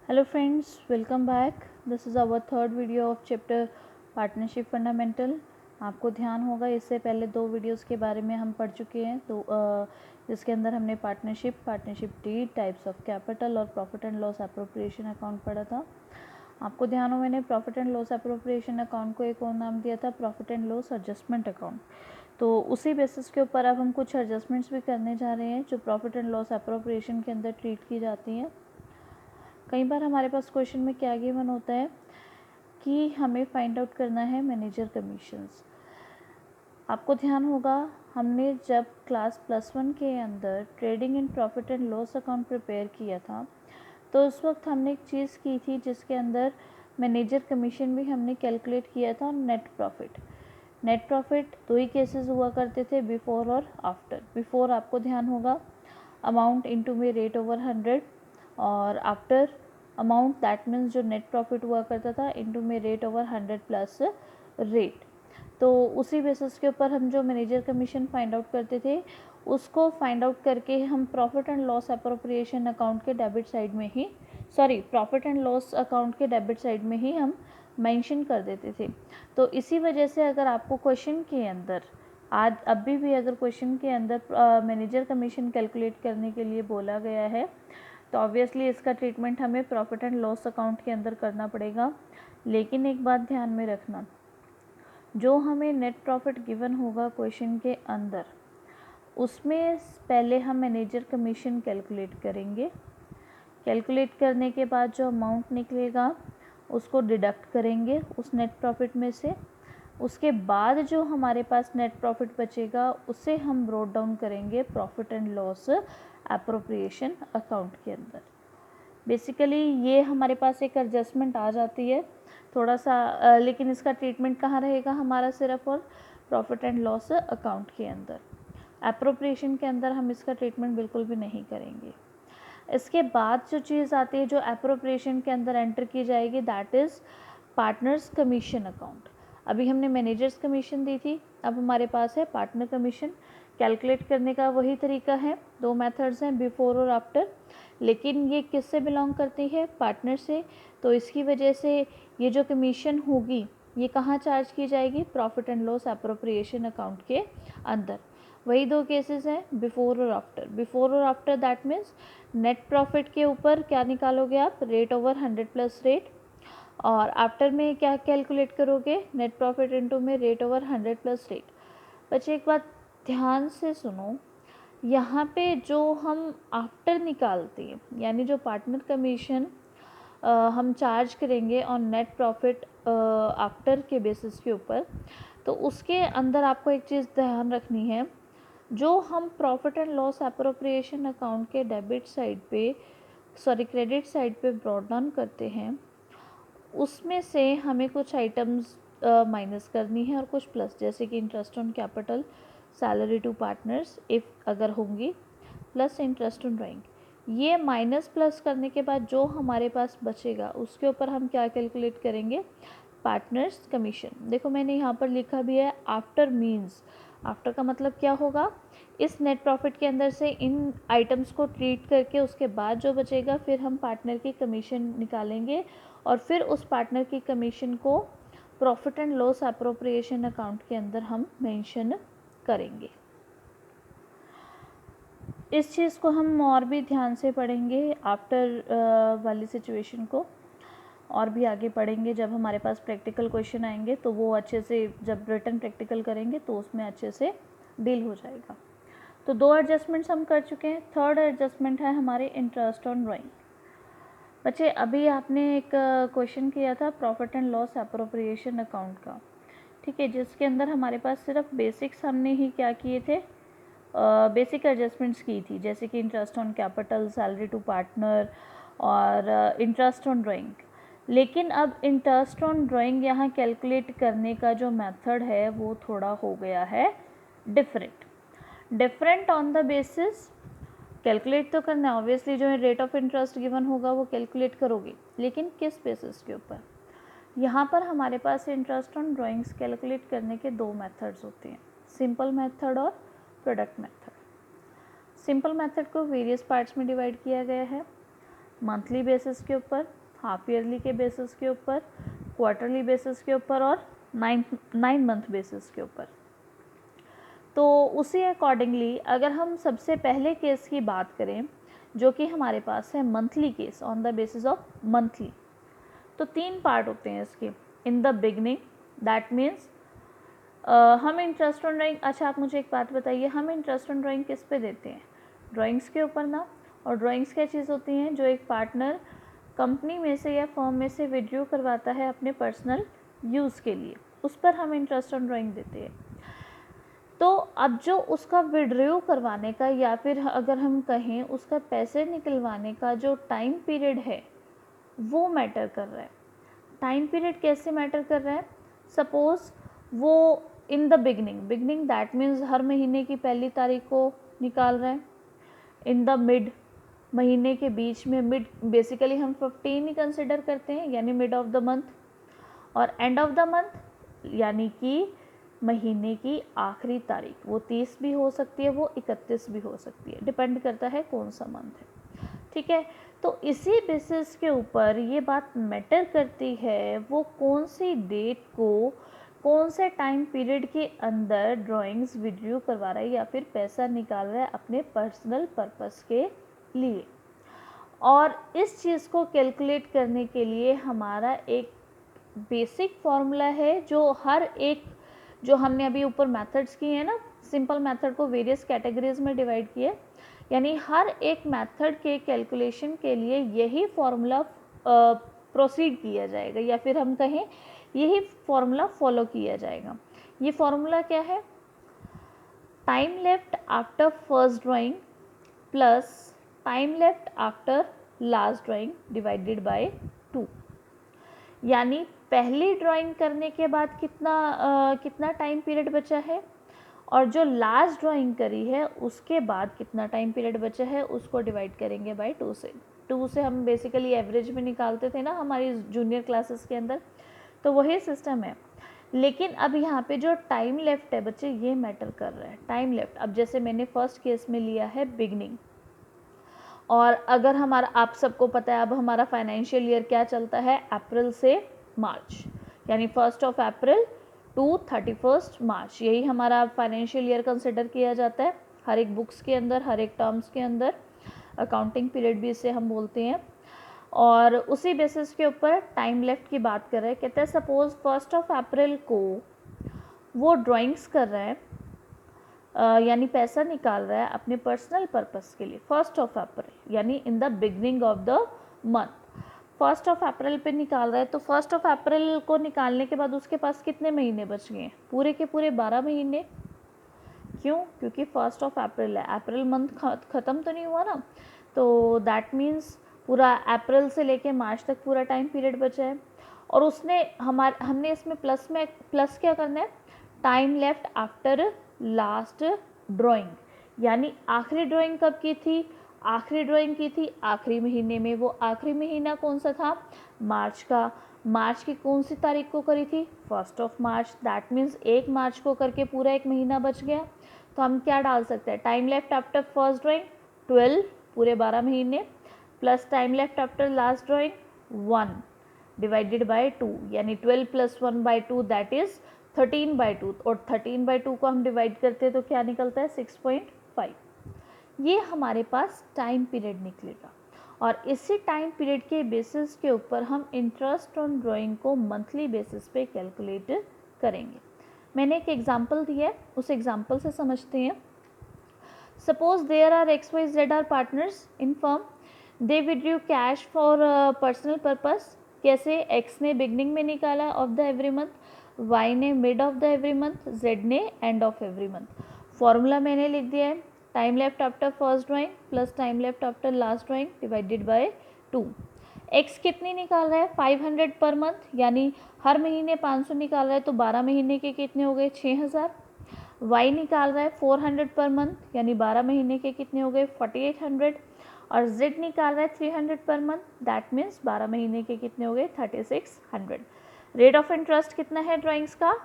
Hello friends, welcome back. This is our third video of chapter partnership fundamental. आपको ध्यान होगा इससे पहले दो वीडियोस के बारे में हम पढ़ चुके हैं, तो जिसके अंदर हमने partnership deed, types of capital और profit and loss appropriation account पढ़ा था। आपको ध्यान हो, मैंने profit and loss appropriation account को एक और नाम दिया था, profit and loss adjustment account. तो उसी बेसिस के ऊपर अब हम कुछ एडजस्टमेंट्स भी करने जा रहे हैं जो प्रॉफिट एंड लॉस अप्रोप्रिएशन के अंदर ट्रीट की जाती हैं। कई बार हमारे पास क्वेश्चन में क्या गिवन होता है कि हमें फाइंड आउट करना है मैनेजर कमीशंस। आपको ध्यान होगा, हमने जब क्लास +1 के अंदर trading in profit and loss account prepare किया था, तो उस वक्त हमने एक चीज़ की थी जिसके अंदर मैनेजर कमीशन भी हमने कैलकुलेट किया था। नेट प्रॉफिट दो ही केसेस हुआ करते थे, बिफोर और आफ्टर। बिफोर आपको ध्यान होगा अमाउंट इनटू में रेट ओवर 100, और आफ्टर अमाउंट दैट मीन्स जो नेट प्रॉफिट हुआ करता था इनटू में रेट ओवर 100 प्लस रेट। तो उसी बेसिस के ऊपर हम जो मैनेजर कमीशन फाइंड आउट करते थे, उसको फाइंड आउट करके हम profit and loss appropriation account के डेबिट साइड में ही प्रॉफिट एंड लॉस अकाउंट के डेबिट साइड में ही हम मेंशन कर देते थे। तो इसी वजह से अगर आपको क्वेश्चन के अंदर आज अभी भी अगर क्वेश्चन के अंदर मैनेजर कमीशन कैलकुलेट करने के लिए बोला गया है, तो ऑब्वियसली इसका ट्रीटमेंट हमें प्रॉफिट एंड लॉस अकाउंट के अंदर करना पड़ेगा। लेकिन एक बात ध्यान में रखना, जो हमें नेट प्रॉफिट गिवन होगा क्वेश्चन के अंदर, उसमें पहले हम मैनेजर कमीशन कैलकुलेट करेंगे। कैलकुलेट करने के बाद जो अमाउंट निकलेगा उसको डिडक्ट करेंगे उस नेट प्रॉफिट में से। उसके बाद जो हमारे पास नेट प्रॉफिट बचेगा उसे हम ब्रोट डाउन करेंगे profit and loss appropriation account के अंदर। बेसिकली ये हमारे पास एक एडजस्टमेंट आ जाती है थोड़ा सा, लेकिन इसका ट्रीटमेंट कहाँ रहेगा हमारा, सिर्फ और प्रॉफिट एंड लॉस अकाउंट के अंदर। अप्रोप्रिएशन के अंदर हम इसका ट्रीटमेंट बिल्कुल भी नहीं करेंगे। इसके बाद जो चीज़ आती है जो अप्रोप्रिएशन के अंदर एंटर की जाएगी, that is partners commission account. अभी हमने मैनेजर्स कमीशन दी थी, अब हमारे पास है पार्टनर कमीशन। कैलकुलेट करने का वही तरीका है, दो मेथड्स हैं, बिफोर और आफ्टर, लेकिन ये किससे बिलोंग करती है, पार्टनर से। तो इसकी वजह से ये जो कमीशन होगी ये कहाँ चार्ज की जाएगी, profit and loss appropriation account के अंदर। वही दो केसेस हैं, बिफोर और आफ्टर। बिफोर और after that means net profit के ऊपर क्या निकालोगे आप, रेट ओवर 100 प्लस रेट, और आफ्टर में क्या कैलकुलेट करोगे, नेट प्रॉफिट इनटू में रेट ओवर 100 प्लस रेट। बच्चे एक बात ध्यान से सुनो, यहाँ पे जो हम आफ्टर निकालते हैं, यानी जो पार्टनर कमीशन हम चार्ज करेंगे ऑन नेट प्रॉफिट आफ्टर के बेसिस के ऊपर, तो उसके अंदर आपको एक चीज़ ध्यान रखनी है, जो हम profit and loss appropriation account के क्रेडिट साइड पे ब्रॉट डाउन करते हैं, उसमें से हमें कुछ आइटम्स माइनस करनी है और कुछ प्लस, जैसे कि interest on capital, salary to partners if अगर होंगी, प्लस इंटरेस्ट ऑन ड्राइंग। ये माइनस प्लस करने के बाद जो हमारे पास बचेगा उसके ऊपर हम क्या कैलकुलेट करेंगे, पार्टनर्स कमीशन। देखो मैंने यहाँ पर लिखा भी है आफ्टर मीन्स, आफ्टर का मतलब क्या होगा, इस नेट प्रॉफिट के अंदर से इन आइटम्स को ट्रीट करके उसके बाद जो बचेगा फिर हम पार्टनर की कमीशन निकालेंगे, और फिर उस पार्टनर की कमीशन को profit and loss appropriation account के अंदर हम मेंशन करेंगे। इस चीज़ को हम और भी ध्यान से पढ़ेंगे आफ्टर वाली सिचुएशन को, और भी आगे पढ़ेंगे जब हमारे पास प्रैक्टिकल क्वेश्चन आएंगे, तो वो अच्छे से जब रिटन प्रैक्टिकल करेंगे तो उसमें अच्छे से डील हो जाएगा। तो दो एडजस्टमेंट्स हम कर चुके हैं। थर्ड एडजस्टमेंट है हमारे इंटरेस्ट ऑन ड्राइंग। बच्चे अभी आपने एक क्वेश्चन किया था profit and loss appropriation account का, ठीक है, जिसके अंदर हमारे पास सिर्फ बेसिक्स हमने ही क्या किए थे, बेसिक एडजस्टमेंट्स की थी, जैसे कि interest on capital, salary to partner और इंटरेस्ट ऑन ड्राइंग। लेकिन अब इंटरेस्ट ऑन ड्राइंग यहाँ कैलकुलेट करने का जो मेथड है वो थोड़ा हो गया है different on the basis. Calculate तो करना है ऑब्वियसली, जो रेट ऑफ इंटरेस्ट गिवन होगा वो कैलकुलेट करोगे, लेकिन किस बेसिस के ऊपर। यहाँ पर हमारे पास इंटरेस्ट ऑन ड्राइंग्स कैलकुलेट करने के दो मेथड्स होते हैं, सिंपल मेथड और प्रोडक्ट मेथड। सिंपल मेथड को वेरियस पार्ट्स में डिवाइड किया गया है। मंथली बेसिस के ऊपर, हाफ ईयरली के बेसिस के ऊपर, क्वार्टरली बेसिस के ऊपर और 9 मंथ बेसिस के ऊपर। तो उसी अकॉर्डिंगली अगर हम सबसे पहले केस की बात करें जो कि हमारे पास है monthly case, on the basis of monthly, तो 3 पार्ट होते हैं इसके। इन द बिगनिंग, दैट मीन्स हम इंटरेस्ट ऑन ड्राइंग, अच्छा आप मुझे एक बात बताइए, हम इंटरेस्ट ऑन ड्राइंग किस पे देते हैं? ड्राइंग्स के ऊपर ना। और ड्राइंग्स क्या चीज़ होती हैं? जो एक पार्टनर कंपनी में से या फर्म में से विड्रॉ करवाता है अपने पर्सनल यूज़ के लिए, उस पर हम इंटरेस्ट ऑन ड्राइंग देते हैं। तो अब जो उसका विड्रॉ करवाने का या फिर अगर हम कहें उसका पैसे निकलवाने का जो टाइम पीरियड है वो मैटर कर रहा है। टाइम पीरियड कैसे मैटर कर रहा है? सपोज़ वो in the beginning that means हर महीने की पहली तारीख को निकाल रहा है। इन द मिड, महीने के बीच में, मिड बेसिकली हम 15 ही कंसिडर करते हैं, यानी मिड ऑफ द मंथ। और एंड ऑफ द मंथ यानी कि महीने की आखिरी तारीख, वो 30 भी हो सकती है, वो 31 भी हो सकती है, डिपेंड करता है कौन सा मंथ है। ठीक है, तो इसी बेसिस के ऊपर ये बात मैटर करती है वो कौन सी डेट को कौन से टाइम पीरियड के अंदर ड्राइंग्स विड्रॉ करवा रहा है या फिर पैसा निकाल रहा है अपने पर्सनल पर्पस के लिए। और इस चीज़ को कैलकुलेट करने के लिए हमारा एक बेसिक फॉर्मूला है जो हर एक, जो हमने अभी ऊपर मेथड्स किए हैं ना, सिंपल मेथड को वेरियस कैटेगरीज में डिवाइड किए, यानी हर एक मेथड के कैलकुलेशन के लिए यही फॉर्मूला प्रोसीड किया जाएगा या फिर हम कहें यही फॉर्मूला फॉलो किया जाएगा। ये फॉर्मूला क्या है? Time left after first drawing plus time left after last drawing divided by 2। यानी पहली ड्राइंग करने के बाद कितना टाइम पीरियड बचा है और जो लास्ट ड्राइंग करी है उसके बाद कितना टाइम पीरियड बचा है उसको डिवाइड करेंगे बाय 2 से। 2 से हम बेसिकली एवरेज में निकालते थे ना हमारी जूनियर क्लासेस के अंदर, तो वही सिस्टम है। लेकिन अब यहाँ पे जो टाइम लेफ्ट है बच्चे, ये मैटर कर रहा है। टाइम लेफ्ट, अब जैसे मैंने फर्स्ट केस में लिया है बिगनिंग, और अगर हमारा, आप सबको पता है अब हमारा फाइनेंशियल ईयर क्या चलता है, अप्रैल से मार्च, यानी 1 अप्रैल टू 31 मार्च, यही हमारा फाइनेंशियल ईयर कंसिडर किया जाता है हर एक बुक्स के अंदर, हर एक टर्म्स के अंदर। अकाउंटिंग पीरियड भी इसे हम बोलते हैं। और उसी बेसिस के ऊपर टाइम लेफ्ट की बात कर रहे हैं। कहते हैं सपोज 1 अप्रैल को वो ड्राइंग्स कर रहा है, यानी पैसा निकाल रहा है अपने पर्सनल पर्पस के लिए 1 अप्रैल, यानी इन the beginning of the month 1 अप्रैल पे निकाल रहा है। तो 1 अप्रैल को निकालने के बाद उसके पास कितने महीने बच गए? पूरे के पूरे 12 महीने। क्यों? क्योंकि 1 अप्रैल है, अप्रैल मंथ ख़त्म तो नहीं हुआ ना, तो दैट मीन्स पूरा अप्रैल से लेके मार्च तक पूरा टाइम पीरियड बचा है। और उसने हमने इसमें प्लस क्या करना है? Time left after last drawing, यानी आखिरी ड्राइंग कब की थी? आखिरी ड्राइंग की थी आखिरी महीने में। वो आखिरी महीना कौन सा था? मार्च का। मार्च की कौन सी तारीख को करी थी? 1 मार्च। दैट मीन्स 1 मार्च को करके पूरा एक महीना बच गया। तो हम क्या डाल सकते हैं? Time left after first drawing 12, पूरे 12 महीने, plus time left after last drawing 1 divided by 2, यानी 12 + 1 by 2 दैट इज 13/2। और 13/2 को हम डिवाइड करते हैं तो क्या निकलता है? 6.5। ये हमारे पास टाइम पीरियड निकलेगा। और इसी टाइम पीरियड के बेसिस के ऊपर हम इंटरेस्ट ऑन ड्राइंग को मंथली बेसिस पे कैलकुलेट करेंगे। मैंने एक एग्जांपल दिया है, उस एग्जांपल से समझते हैं। Suppose there are XYZ are partners in firm, they withdraw cash for personal purpose. कैसे? X ने बिगनिंग में निकाला of the every month, Y ने mid of the every month, Z ने end of every month. Formula मैंने लिख दिया है, time left after first drawing plus time left after last drawing divided by 2। X कितनी निकाल रहा है? 500 पर मंथ, यानी हर महीने 500 निकाल रहा है, तो 12 महीने के कितने हो गए? 6000। Y निकाल रहा है 400 पर मंथ, यानी 12 महीने के कितने हो गए? 4800। और Z निकाल रहा है 300 पर मंथ, दैट मीन्स 12 महीने के कितने हो गए? 3600। रेट ऑफ इंटरेस्ट कितना है ड्राइंग्स का?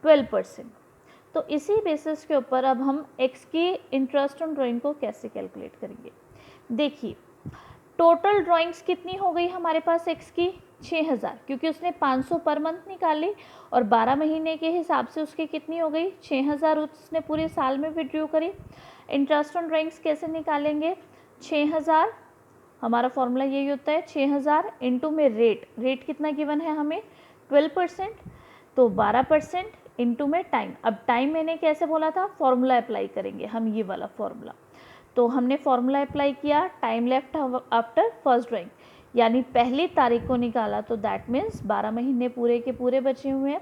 12%। तो इसी बेसिस के ऊपर अब हम X की इंटरेस्ट ऑन ड्राइंग को कैसे कैलकुलेट करेंगे? देखिए, टोटल ड्राइंग्स कितनी हो गई हमारे पास एक्स की 6000, क्योंकि उसने 500 पर मंथ निकाली और 12 महीने के हिसाब से उसकी कितनी हो गई 6000 उसने पूरे साल में विड्रॉ करी। इंटरेस्ट ऑन ड्राइंग्स कैसे निकालेंगे, 6000 हमारा फॉर्मूला यही होता है 6000 इंटू में रेट कितना गिवन है हमें 12%, तो 12% इंटू में टाइम। अब टाइम मैंने कैसे बोला था, फॉर्मूला अप्लाई करेंगे हम, ये वाला फॉर्मूला। तो हमने फॉर्मूला अप्लाई किया, time left after first drawing, यानी पहली तारीख को निकाला, तो दैट मीन्स 12 महीने पूरे के पूरे बचे हुए हैं,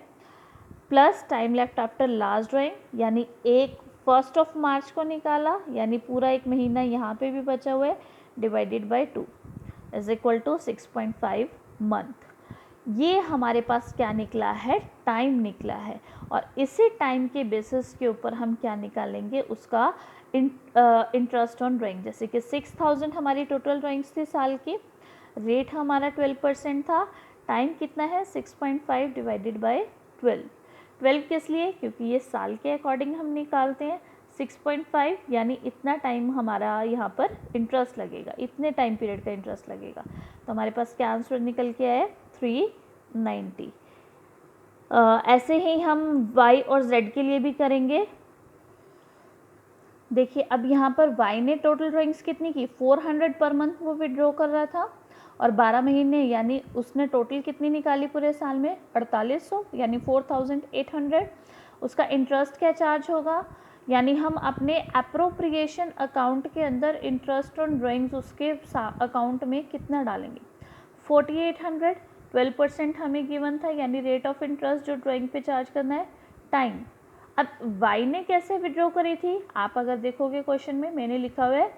plus time left after last drawing, यानी 1 मार्च को निकाला, यानी पूरा एक महीना यहाँ पे भी बचा हुआ है, divided by 2 is equal to 6.5 month. ये हमारे पास क्या निकला है, टाइम निकला है। और इसी टाइम के बेसिस के ऊपर हम क्या निकालेंगे, उसका इंटरेस्ट ऑन ड्राइंग। जैसे कि 6000 हमारी टोटल ड्राइंग्स थी साल की, रेट हमारा 12% था, टाइम कितना है 6.5 डिवाइडेड बाय 12 किस लिए, क्योंकि ये साल के अकॉर्डिंग हम निकालते हैं। 6.5 यानी इतना टाइम हमारा यहाँ पर इंटरेस्ट लगेगा, इतने टाइम पीरियड का इंटरेस्ट लगेगा। तो हमारे पास क्या आंसर निकल के आया 390। ऐसे ही हम y और z के लिए भी करेंगे। देखिए अब यहाँ पर y ने टोटल ड्राइंग्स कितनी की 400 पर मंथ वो विड्रॉ कर रहा था, और 12 महीने यानी उसने टोटल कितनी निकाली पूरे साल में 4800 यानी 4800। उसका इंटरेस्ट क्या चार्ज होगा, यानी हम अपने अप्रोप्रिएशन अकाउंट के अंदर इंटरेस्ट ऑन ड्राइंग्स उसके अकाउंट में कितना डालेंगे 4800, 12% हमें गिवन था, यानी रेट ऑफ इंटरेस्ट जो ड्राइंग पे चार्ज करना है, टाइम। अब y ने कैसे विड्रॉ करी थी, आप अगर देखोगे क्वेश्चन में मैंने लिखा हुआ है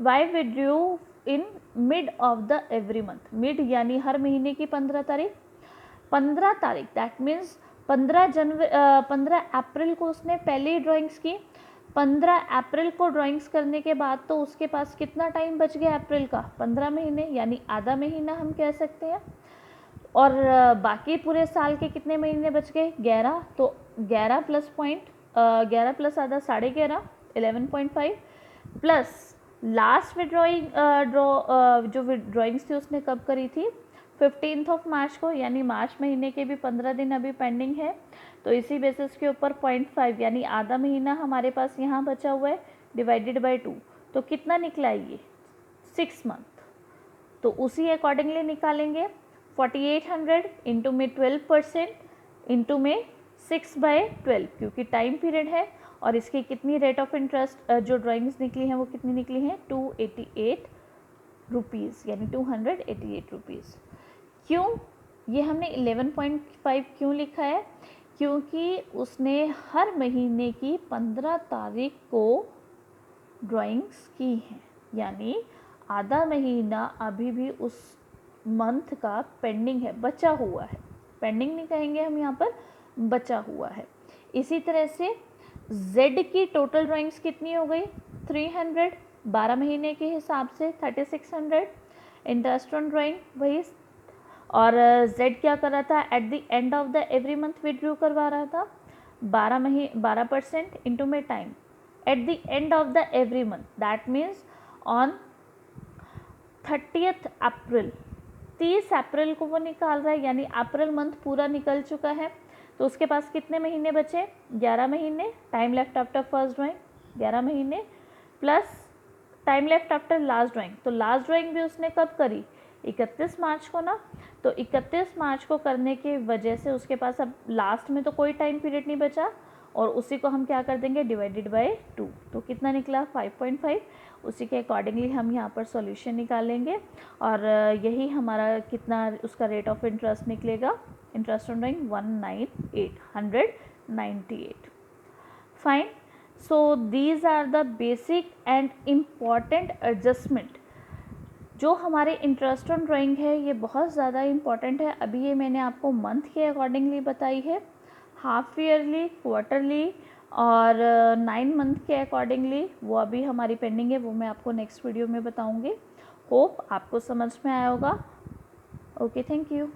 y withdraw in mid of the every month, mid यानी हर महीने की 15 तारीख, दैट मीन्स 15 अप्रैल को उसने पहले ड्राइंग्स की। 15 अप्रैल को ड्राइंग्स करने के बाद तो उसके पास कितना टाइम बच गया अप्रैल का 15 महीने, यानी आधा महीना हम कह सकते हैं। और बाकी पूरे साल के कितने महीने बच गए 11, तो 11 प्लस आधा 11.5 11.5 प्लस लास्ट विड्रॉइंग जो विड्रॉइंग्स थी उसने कब करी थी 15 मार्च को, यानी मार्च महीने के भी 15 दिन अभी पेंडिंग है। तो इसी बेसिस के ऊपर 0.5 यानी आधा महीना हमारे पास यहाँ बचा हुआ है, डिवाइडेड बाय 2, तो कितना निकला ये 6 मंथ। तो उसी अकॉर्डिंगली निकालेंगे 4800 इंटू में 12% इंटू में 6/12, क्योंकि टाइम पीरियड है। और इसकी कितनी रेट ऑफ इंटरेस्ट जो ड्राइंग्स निकली हैं वो कितनी निकली हैं 288 रुपीज़, यानी 288 रुपीज़। क्यों ये हमने 11.5 क्यों लिखा है, क्योंकि उसने हर महीने की 15 तारीख को ड्राइंग्स की हैं, यानी आधा महीना अभी भी उस मंथ का पेंडिंग है, बचा हुआ है, पेंडिंग नहीं कहेंगे हम यहाँ पर, बचा हुआ है। इसी तरह से Z की टोटल ड्राइंग्स कितनी हो गई 300, 12 महीने के हिसाब से 3600, इंटरेस्ट ऑन ड्राइंग वही। और Z क्या कर रहा था, at the end of the every month withdraw करवा रहा था 12% इंटू में time, at the end of the every month, that means on 30 अप्रैल, 30 अप्रैल को वो निकाल रहा है, यानी अप्रैल मंथ पूरा निकल चुका है। तो उसके पास कितने महीने बचे 11 महीने, time left after first drawing 11 महीने, plus time left after last drawing. तो लास्ट ड्राइंग भी उसने कब करी 31 मार्च को ना, तो 31 मार्च को करने की वजह से उसके पास अब लास्ट में तो कोई टाइम पीरियड नहीं बचा, और उसी को हम क्या कर देंगे डिवाइडेड बाय 2, तो कितना निकला 5.5। उसी के अकॉर्डिंगली हम यहाँ पर सॉल्यूशन निकालेंगे, और यही हमारा कितना उसका रेट ऑफ इंटरेस्ट निकलेगा, interest on drawing 198 fine. So these are the basic and important adjustment. जो हमारे इंटरेस्ट ऑन ड्राइंग है ये बहुत ज़्यादा इम्पॉर्टेंट है। अभी ये मैंने आपको मंथ के अकॉर्डिंगली बताई है, हाफ ईयरली, क्वार्टरली और 9 मंथ के अकॉर्डिंगली वो अभी हमारी पेंडिंग है, वो मैं आपको नेक्स्ट वीडियो में बताऊंगी। होप आपको समझ में आया होगा। Okay, thank you.